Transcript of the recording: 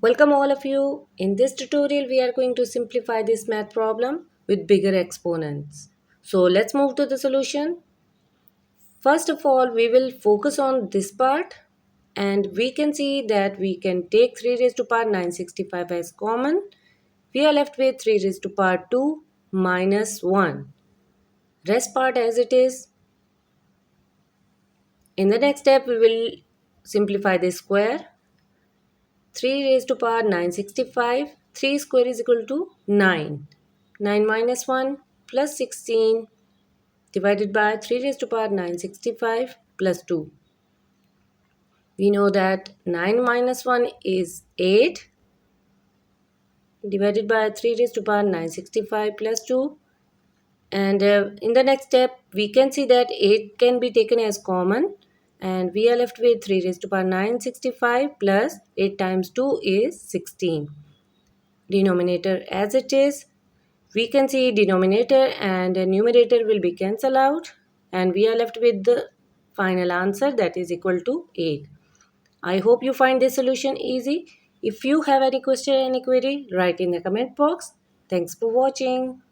Welcome all of you. In this tutorial we are going to simplify this math problem with bigger exponents. So let's move to the solution. First of all we will focus on this part and we can see that we can take 3 raised to power 965 as common. We are left with 3 raised to power 2 minus 1. Rest part as it is. In the next step we will simplify this square. 3 raised to power 965. 3 square is equal to 9. 9 minus 1 plus 16 divided by 3 raised to power 965 plus 2. We know that 9 minus 1 is 8 divided by 3 raised to power 965 plus 2. And in the next step, we can see that 8 can be taken as common. And we are left with 3 raised to power 965 plus 8 times 2 is 16. Denominator as it is. We can see denominator and numerator will be cancelled out. And we are left with the final answer that is equal to 8. I hope you find this solution easy. If you have any question, any query, write in the comment box. Thanks for watching.